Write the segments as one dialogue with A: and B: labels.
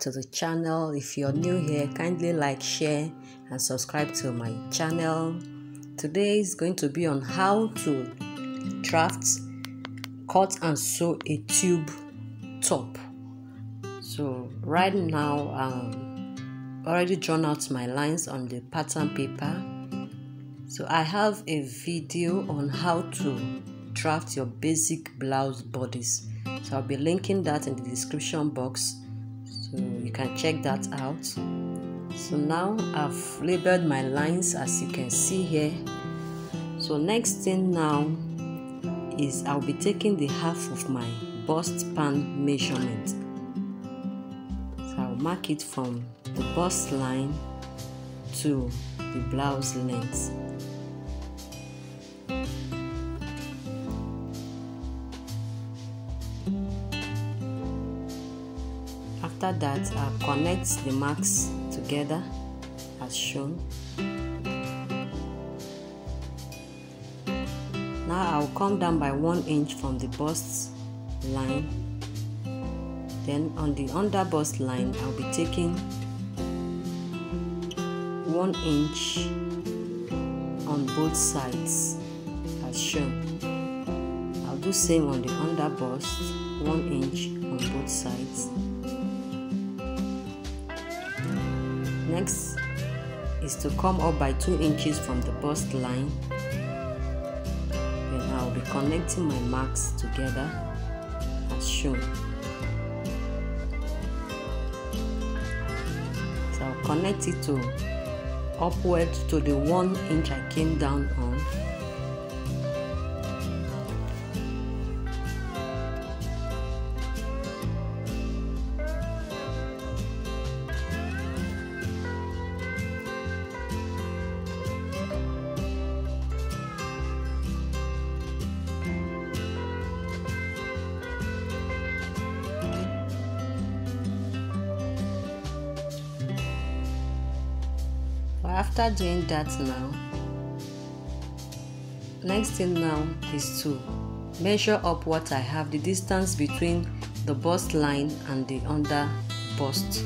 A: to the channel. If you're new here, kindly like, share and subscribe to my channel. Today is going to be on how to draft, cut and sew a tube top. So right now already drawn out my lines on the pattern paper. So I have a video on how to draft your basic blouse bodies. So I'll be linking that in the description box, so you can check that out. So now I've labeled my lines as you can see here. So next thing now is I'll be taking the half of my bust pan measurement. So I'll mark it from the bust line to the blouse length. After that, I'll connect the marks together as shown. Now I'll come down by 1 inch from the bust line. Then on the under bust line, I'll be taking 1 inch on both sides as shown. I'll do same on the under bust, 1 inch on both sides. Next is to come up by 2 inches from the bust line. Then I'll be connecting my marks together as shown. So I'll connect it to upward to the 1 inch I came down on. After doing that now, next thing now is to measure up what I have, the distance between the bust line and the under bust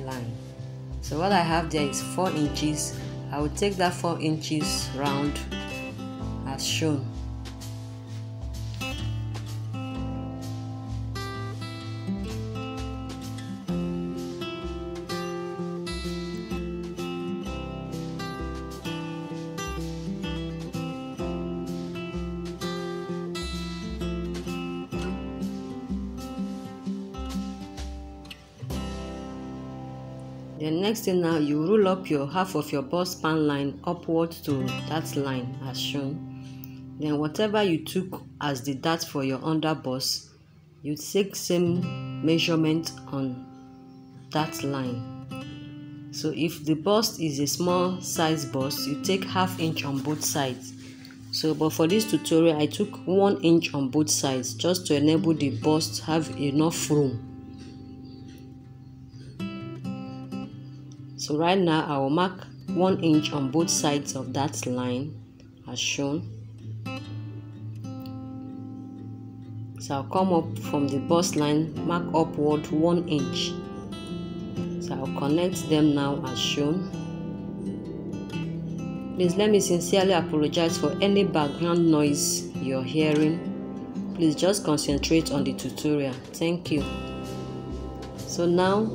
A: line. So what I have there is 4 inches. I will take that 4 inches round as shown. The next thing now, you roll up your half of your bust pan line upwards to that line as shown. Then whatever you took as the dart for your under bust, you take same measurement on that line. So if the bust is a small size bust, you take ½ inch on both sides. So but for this tutorial I took 1 inch on both sides just to enable the bust to have enough room. So right now I will mark 1 inch on both sides of that line as shown. So I'll come up from the bust line, mark upward 1 inch. So I'll connect them now as shown. Please let me sincerely apologize for any background noise you're hearing. Please just concentrate on the tutorial. Thank you. So now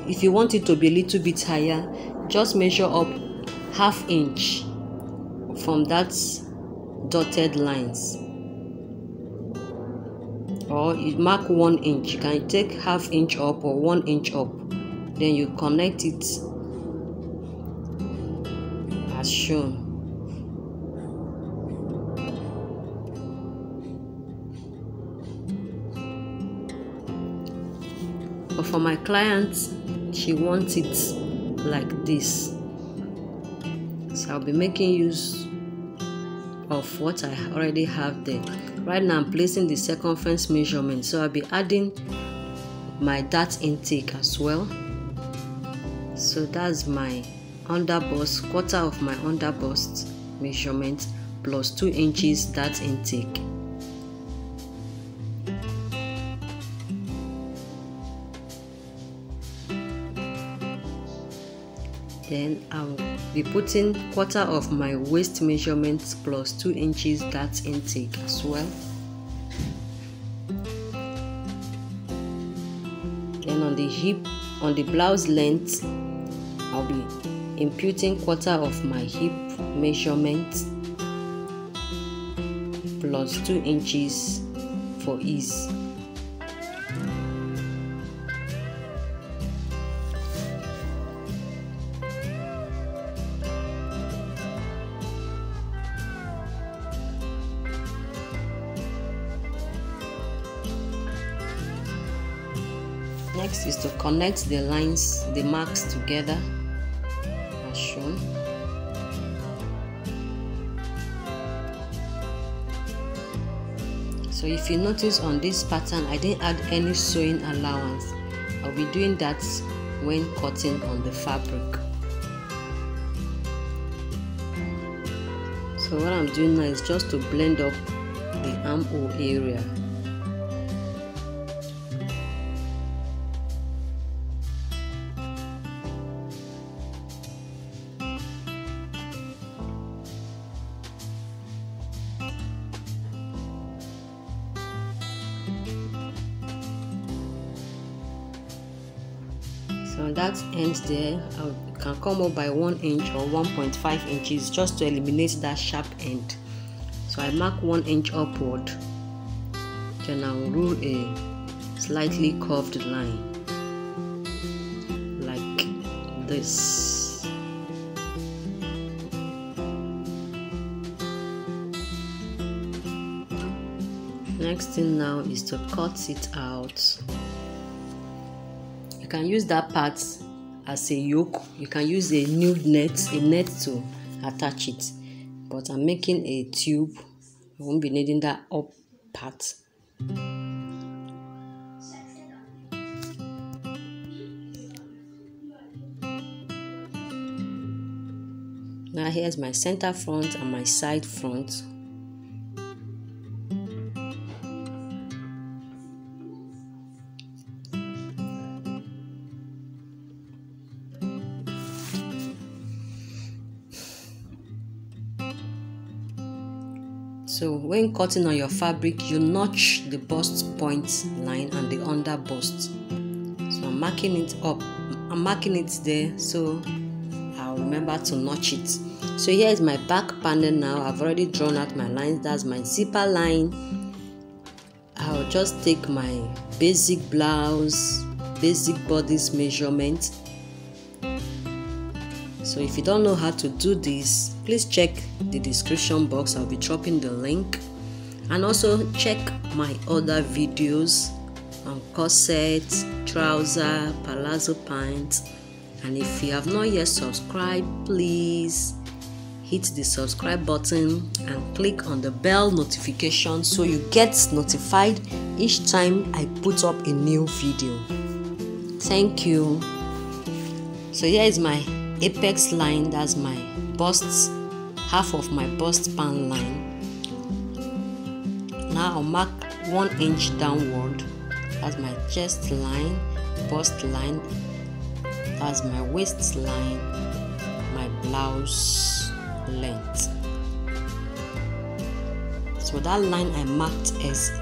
A: if you want it to be a little bit higher, just measure up ½ inch from that dotted lines, or you mark 1 inch. You can take ½ inch up or 1 inch up, then you connect it as shown. But for my client, she wants it like this, so I'll be making use of what I already have there. Right now I'm placing the circumference measurement, so I'll be adding my dart intake as well. So that's my under bust, quarter of my under bust measurement plus 2 inches dart intake. Then I'll be putting quarter of my waist measurement plus 2 inches dart intake as well. Then on the hip, on the blouse length, I'll be imputing quarter of my hip measurement plus 2 inches for ease. Next is to connect the lines, the marks together as shown. So if you notice on this pattern, I didn't add any sewing allowance. I'll be doing that when cutting on the fabric. So what I'm doing now is just to blend up the armhole area. So that ends there. I can come up by 1 inch or 1.5 inches just to eliminate that sharp end. So I mark 1 inch upward, then I'll rule a slightly curved line like this. Next thing now is to cut it out. You can use that part as a yoke. You can use a nude net, to attach it. But I'm making a tube. I won't be needing that up part. Now here's my center front and my side front. So when cutting on your fabric, you notch the bust point line and the under bust. So I'm marking it up. I'm marking it there so I'll remember to notch it. So here is my back panel now. I've already drawn out my lines. That's my zipper line. I'll just take my basic blouse, basic bodice measurement. So if you don't know how to do this, please check the description box. I'll be dropping the link, and also check my other videos on corset, trouser, palazzo pants. And if you have not yet subscribed, please hit the subscribe button and click on the bell notification so you get notified each time I put up a new video. Thank you. So here is my apex line. That's my bust, half of my bust pan line. Now I'll mark 1 inch downward. That's my chest line, bust line. That's my waist line, my blouse length. So that line I marked is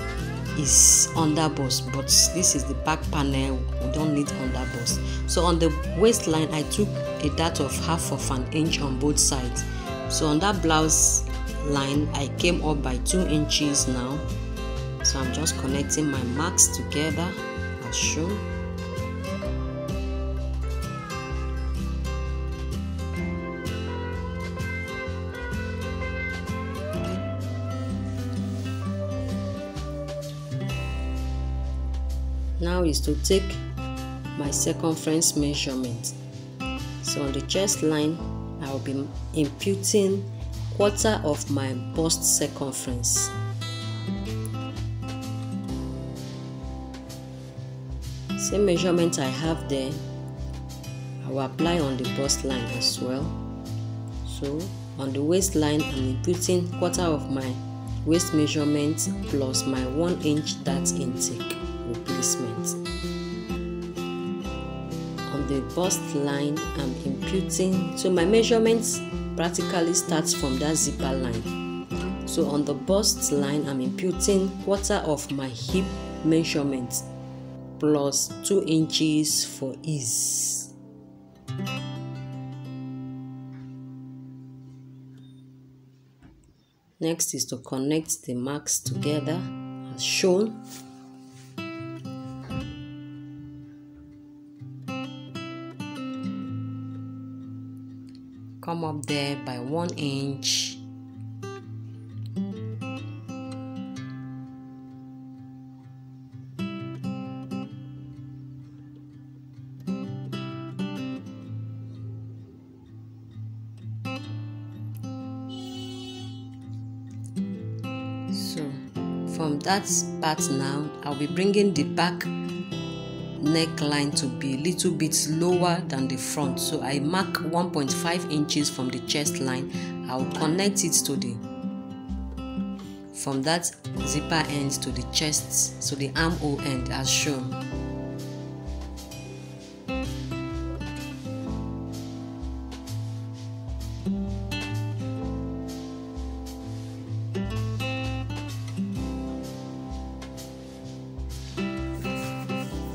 A: under bust, but this is the back panel. We don't need under bust. So on the waistline, I took a dart of half of an inch on both sides. So on that blouse line, I came up by 2 inches now. So I'm just connecting my marks together as shown. Now is to take my circumference measurement. So on the chest line, I will be imputing quarter of my bust circumference. Same measurement I have there, I will apply on the bust line as well. So on the waistline, I'm inputting 1/4 of my waist measurement plus my 1 inch dart intake replacement. On the bust line, I'm imputing, so my measurements practically starts from that zipper line. So on the bust line, I'm imputing 1/4 of my hip measurement plus 2 inches for ease. Next is to connect the marks together as shown. Come up there by 1 inch. So from that part now, I'll be bringing the back neckline to be a little bit lower than the front. So I mark 1.5 inches from the chest line. I'll connect it to from that zipper end to the chest, so the armhole end as shown.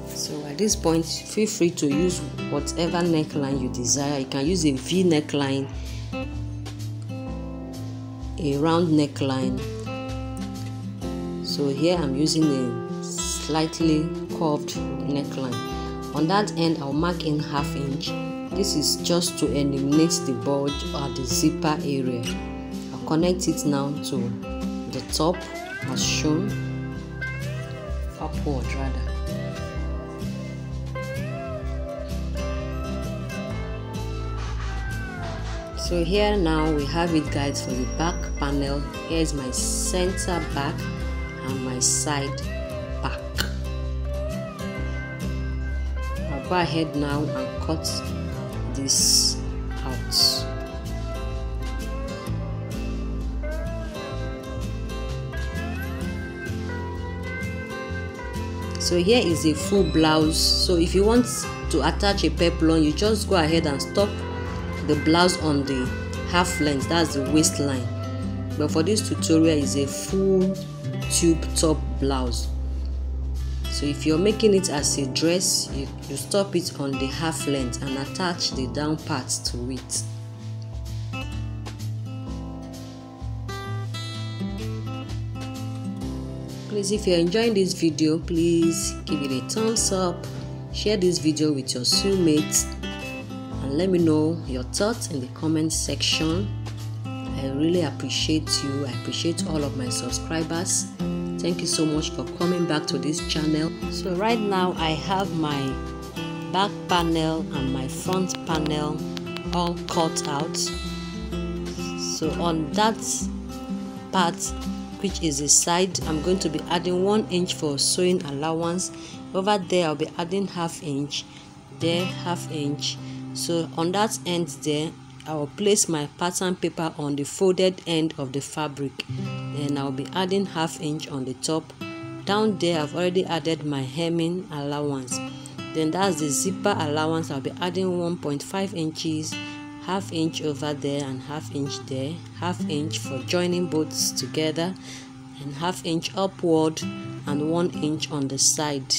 A: So at this point, feel free to use whatever neckline you desire. You can use a V neckline, a round neckline. So here I'm using a slightly curved neckline. On that end, I'll mark in 1/2 inch. This is just to eliminate the bulge at the zipper area. I'll connect it now to the top as shown, upward rather. So here now we have it, guys, for the back panel. Here is my center back and my side back. I'll go ahead now and cut this out. So here is a full blouse. So if you want to attach a peplum, you just go ahead and stop the blouse on the half length, that's the waistline. But for this tutorial, is a full tube top blouse. So if you're making it as a dress, you stop it on the half length and attach the down part to it. Please, if you're enjoying this video, please give it a thumbs up, share this video with your soulmates, and let me know your thoughts in the comment section. I really appreciate you. I appreciate all of my subscribers. Thank you so much for coming back to this channel. So right now I have my back panel and my front panel all cut out. So on that part, which is the side, I'm going to be adding 1 inch for sewing allowance. Over there I'll be adding 1/2 inch, there 1/2 inch. So on that end there, I will place my pattern paper on the folded end of the fabric. Then I'll be adding 1/2 inch on the top. Down there I've already added my hemming allowance. Then that's the zipper allowance. I'll be adding 1.5 inches, 1/2 inch over there and 1/2 inch there, 1/2 inch for joining both together, and 1/2 inch upward and 1 inch on the side.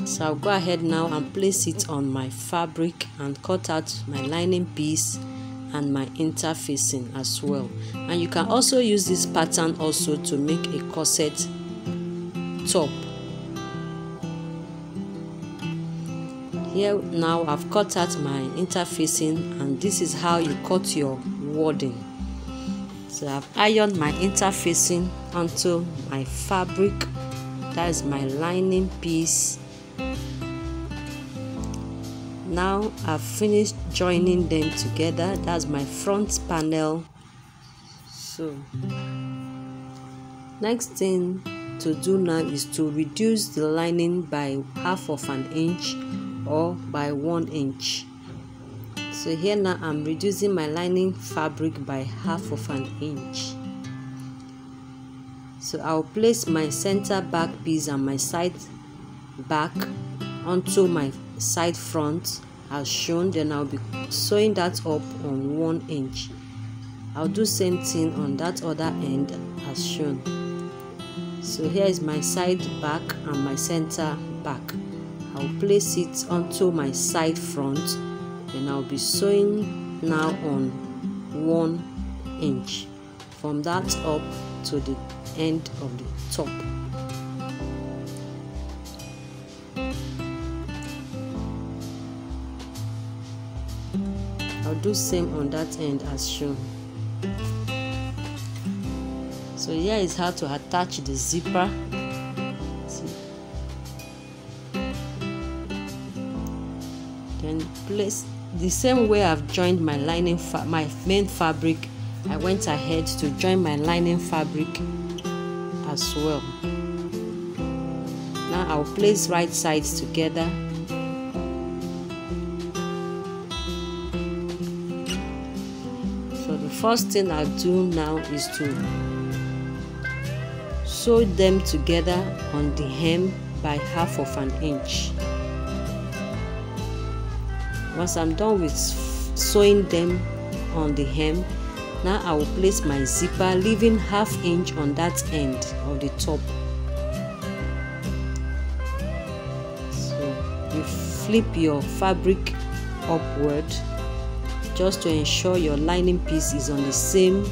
A: So I'll go ahead now and place it on my fabric and cut out my lining piece and my interfacing as well. And you can also use this pattern also to make a corset top. Here now I've cut out my interfacing, and this is how you cut your wording. So I've ironed my interfacing onto my fabric. That is my lining piece. Now I've finished joining them together. That's my front panel. So next thing to do now is to reduce the lining by 1/2 inch or by 1 inch. So here now I'm reducing my lining fabric by 1/2 inch. So I'll place my center back piece and my side back onto my side front as shown. Then I'll be sewing that up on 1 inch. I'll do same thing on that other end as shown. So here is my side back and my center back. I'll place it onto my side front and I'll be sewing now on 1 inch from that up to the end of the top. I'll do same on that end as shown. So here is how to attach the zipper. Then place the same way I've joined my lining my main fabric. I went ahead to join my lining fabric as well. Now I'll place right sides together. So the first thing I'll do now is to sew them together on the hem by 1/2 inch. Once I'm done with sewing them on the hem, now I will place my zipper, leaving 1/2 inch on that end of the top. So you flip your fabric upward just to ensure your lining piece is on the same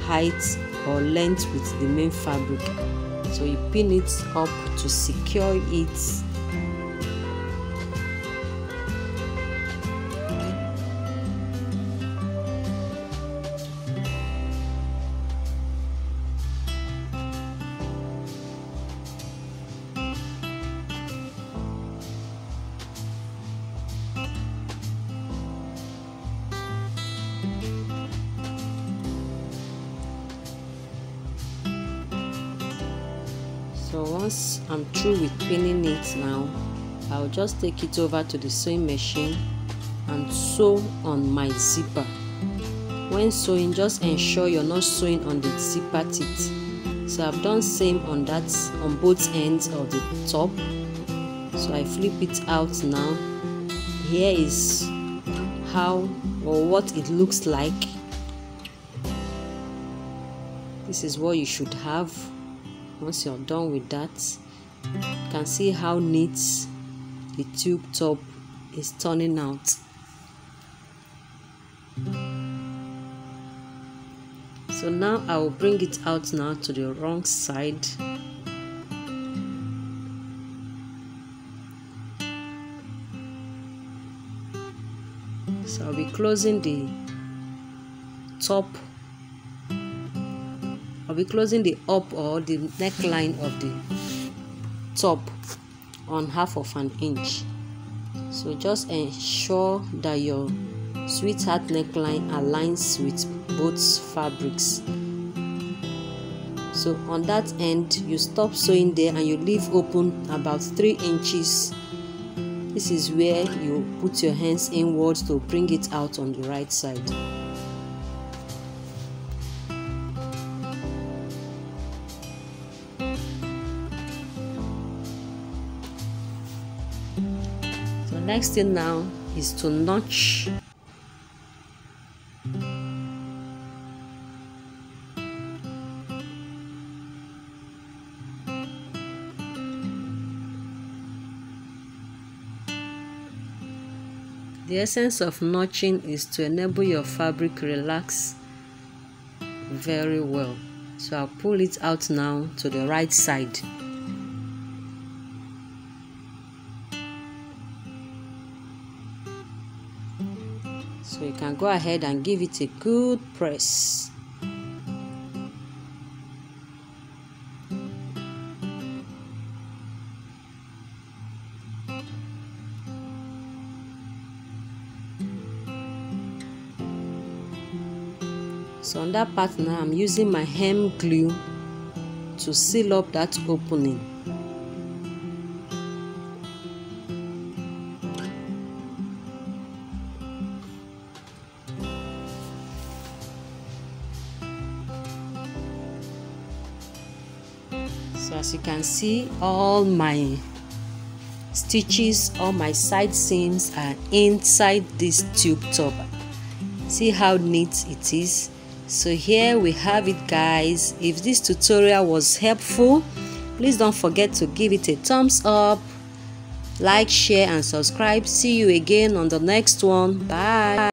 A: height or length with the main fabric. So you pin it up to secure it. So once I'm through with pinning it now, I'll just take it over to the sewing machine and sew on my zipper. When sewing, just ensure you're not sewing on the zipper teeth. So I've done same on both ends of the top. So I flip it out now. Here is how or what it looks like. This is what you should have. Once you're done with that, you can see how neat the tube top is turning out. So now I will bring it out now to the wrong side. So I'll be closing the top. I'll be closing the up or the neckline of the top on 1/2 inch. So just ensure that your sweetheart neckline aligns with both fabrics. So on that end, you stop sewing there and you leave open about 3 inches. This is where you put your hands inwards to bring it out on the right side. So next thing now is to notch The essence of notching is to enable your fabric relax very well. So I'll pull it out now to the right side. So you can go ahead and give it a good press. So on that part now, I'm using my hem glue to seal up that opening. So as you can see, all my stitches, all my side seams are inside this tube top. See how neat it is. So here we have it, guys. If this tutorial was helpful, please don't forget to give it a thumbs up, like, share and subscribe. See you again on the next one. Bye.